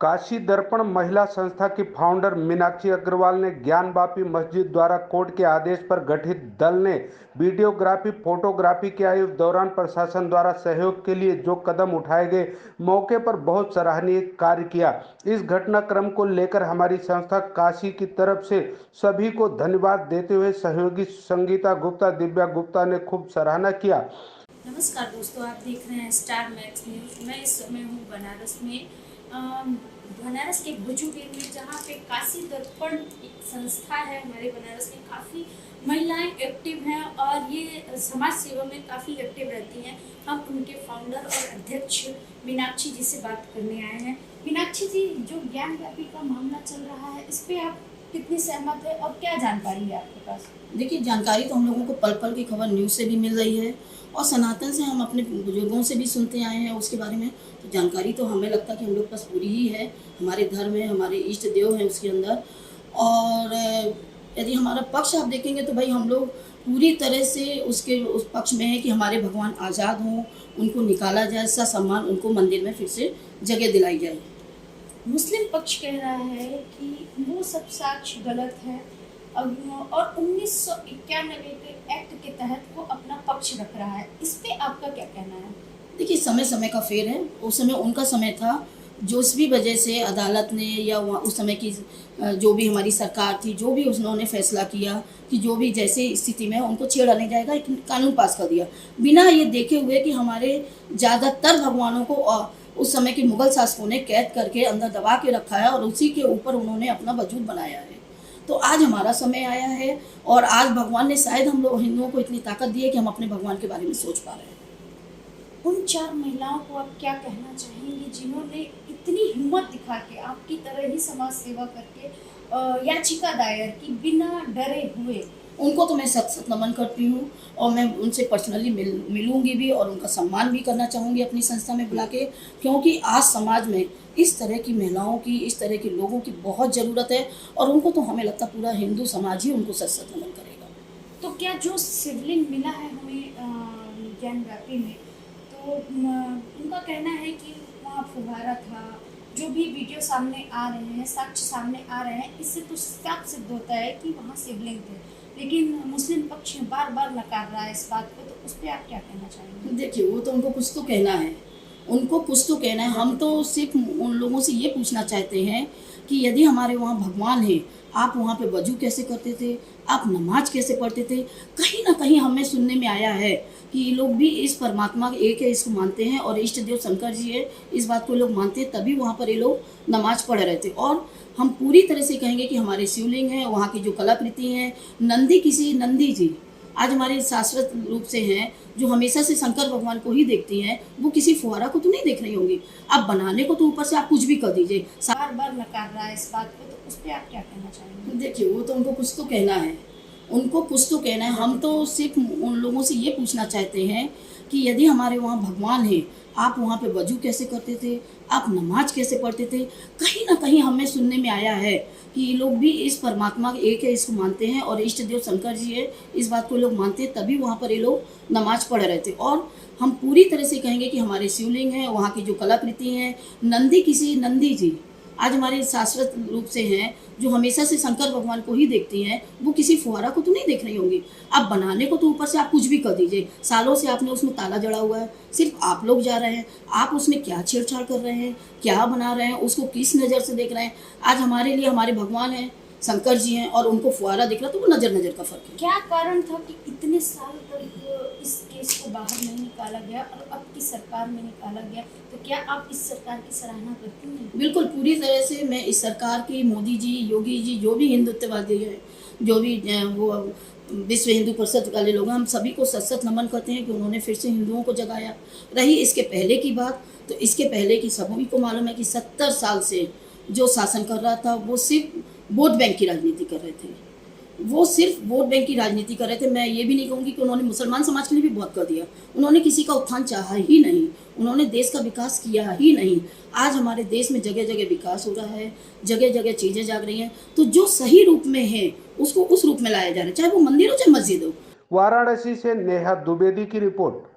काशी दर्पण महिला संस्था की फाउंडर मीनाक्षी अग्रवाल ने ज्ञानवापी मस्जिद द्वारा कोर्ट के आदेश पर गठित दल ने वीडियोग्राफी फोटोग्राफी के आयोजन दौरान प्रशासन द्वारा सहयोग के लिए जो कदम उठाए गए मौके पर बहुत सराहनीय कार्य किया। इस घटनाक्रम को लेकर हमारी संस्था काशी की तरफ से सभी को धन्यवाद देते हुए सहयोगी संगीता गुप्ता दिव्या गुप्ता ने खूब सराहना किया। नमस्कार दोस्तों, आप देख रहे हैं स्टार मैक्स न्यूज। मैं इस समय हूँ बनारस में, बनारस के भुजुगेर में, जहाँ पे काशी दर्पण एक संस्था है। हमारे बनारस में काफ़ी महिलाएं एक्टिव हैं और ये समाज सेवा में काफ़ी एक्टिव रहती हैं। हम उनके फाउंडर और अध्यक्ष मीनाक्षी जी से बात करने आए हैं। मीनाक्षी जी, जो ज्ञानव्यापी का मामला चल रहा है, इस पर आप कितनी सहमत है और क्या जानकारी है आपके पास? देखिए, जानकारी तो हम लोगों को पल पल की खबर न्यूज़ से भी मिल रही है और सनातन से हम अपने बुजुर्गों से भी सुनते आए हैं उसके बारे में। तो जानकारी तो हमें लगता है कि हम लोग पास पूरी ही है। हमारे धर्म है, हमारे इष्ट देव हैं उसके अंदर। और यदि हमारा पक्ष आप देखेंगे तो भाई हम लोग पूरी तरह से उसके उस पक्ष में है कि हमारे भगवान आज़ाद हों, उनको निकाला जाए, ससम्मान उनको मंदिर में फिर से जगह दिलाई जाए। मुस्लिम पक्ष कह रहा है कि वो सब साक्ष्य गलत है और 1991 के एक्ट के तहत वो अपना पक्ष रख रहा है। इस पे आपका क्या कहना है? देखिए, समय समय का फेर है। उस समय उनका समय था, जो इस भी वजह से अदालत ने या उस समय की जो भी हमारी सरकार थी, जो भी उन्होंने फैसला किया कि जो भी जैसे स्थिति में उनको छेड़ा नहीं जाएगा, एक कानून पास कर दिया बिना ये देखे हुए कि हमारे ज़्यादातर भगवानों को उस समय के मुगल शासकों ने कैद करके अंदर दबा के रखा है और उसी के ऊपर उन्होंने अपना वजूद बनाया है। तो आज हमारा समय आया है और आज भगवान ने शायद हम लोग हिंदुओं को इतनी ताकत दी है कि हम अपने भगवान के बारे में सोच पा रहे हैं। उन 4 महिलाओं को आप क्या कहना चाहेंगे जिन्होंने इतनी हिम्मत दिखा के आपकी तरह ही समाज सेवा करके याचिका दायर की बिना डरे हुए? उनको तो मैं सत सत नमन करती हूँ और मैं उनसे पर्सनली मिलूंगी भी और उनका सम्मान भी करना चाहूँगी अपनी संस्था में बुला के, क्योंकि आज समाज में इस तरह की महिलाओं की, इस तरह के लोगों की बहुत ज़रूरत है और उनको तो हमें लगता पूरा हिंदू समाज ही उनको सत सत नमन करेगा। तो क्या जो शिवलिंग मिला है हमें ज्ञानव्यापी में, तो उनका कहना है कि वहाँ फुहारा था, जो भी वीडियो सामने आ रहे हैं, साक्ष्य सामने आ रहे हैं, इससे तो साफ सिद्ध होता है कि वहाँ शिवलिंग थे, लेकिन मुस्लिम पक्ष बार बार नकार रहा है इस बात को। तो उस पर आप क्या कहना चाहेंगे? देखिए, वो तो उनको कुछ तो कहना है, उनको कुछ तो कहना है। हम तो सिर्फ उन लोगों से ये पूछना चाहते हैं कि यदि हमारे वहाँ भगवान है, आप वहाँ पे वजू कैसे करते थे, आप नमाज कैसे पढ़ते थे? कहीं ना कहीं हमें सुनने में आया है कि ये लोग भी इस परमात्मा एक है, इसको मानते हैं और इष्ट देव शंकर जी है, इस बात को लोग मानते हैं, तभी वहाँ पर ये लोग नमाज पढ़ रहे थे। और हम पूरी तरह से कहेंगे कि हमारे शिवलिंग है, वहाँ की जो कलाकृति हैं, नंदी जी आज हमारे शाश्वत रूप से हैं, जो हमेशा से शंकर भगवान को ही देखती हैं, वो किसी फुहारा को तो नहीं देख रही होंगी। आप बनाने को तो ऊपर से आप कुछ भी कर दीजिए, बार बार नकार रहा है इस बात को। तो उस पर आप क्या कहना चाहेंगे? देखिए, वो तो उनको कुछ तो कहना है, उनको कुछ तो कहना है। हम तो सिर्फ उन लोगों से ये पूछना चाहते हैं कि यदि हमारे वहाँ भगवान है, आप वहाँ पे वजू कैसे करते थे, आप नमाज कैसे पढ़ते थे? कहीं ना कहीं हमें सुनने में आया है कि ये लोग भी इस परमात्मा एक है, इसको मानते हैं और इष्ट देव शंकर जी है, इस बात को लोग मानते हैं, तभी वहाँ पर ये लोग नमाज पढ़ रहे थे। और हम पूरी तरह से कहेंगे कि हमारे शिवलिंग है, वहाँ की जो कलाकृति हैं, नंदी जी आज हमारे शाश्वत रूप से हैं, जो हमेशा से शंकर भगवान को ही देखती हैं, वो किसी फुहारा को तो नहीं देख रही होंगी। आप बनाने को तो ऊपर से आप कुछ भी कर दीजिए, सालों से आपने उसमें ताला जड़ा हुआ है, सिर्फ आप लोग जा रहे हैं, आप उसमें क्या छेड़छाड़ कर रहे हैं, क्या बना रहे हैं, उसको किस नज़र से देख रहे हैं? आज हमारे लिए हमारे भगवान हैं, शंकर जी हैं और उनको फुहारा दिख रहा, तो वो नज़र का फ़र्क है। क्या कारण था कि इतने साल तक इस केस को बाहर नहीं निकाला गया और अब की सरकार में निकाला गया? तो क्या आप इस सरकार की सराहना करती हैं? बिल्कुल, पूरी तरह से मैं इस सरकार की, मोदी जी, योगी जी, जो भी हिंदुत्ववादी है, जो भी वो विश्व हिंदू परिषद वाले लोग हैं, हम सभी को सत सत नमन करते हैं कि उन्होंने फिर से हिंदुओं को जगाया। रही इसके पहले की बात, तो इसके पहले की सभी को मालूम है कि 70 साल से जो शासन कर रहा था, वो सिर्फ वोट बैंक की राजनीति कर रहे थे, वो सिर्फ वोट बैंक की राजनीति कर रहे थे। मैं ये भी नहीं कहूँगी कि उन्होंने मुसलमान समाज के लिए भी बहुत कर दिया, उन्होंने किसी का उत्थान चाहा ही नहीं, उन्होंने देश का विकास किया ही नहीं। आज हमारे देश में जगह जगह विकास हो रहा है, जगह जगह चीज़ें जाग रही हैं, तो जो सही रूप में है उसको उस रूप में लाया जा रहा है, चाहे वो मंदिर हो चाहे मस्जिद हो। वाराणसी से नेहा द्विवेदी की रिपोर्ट।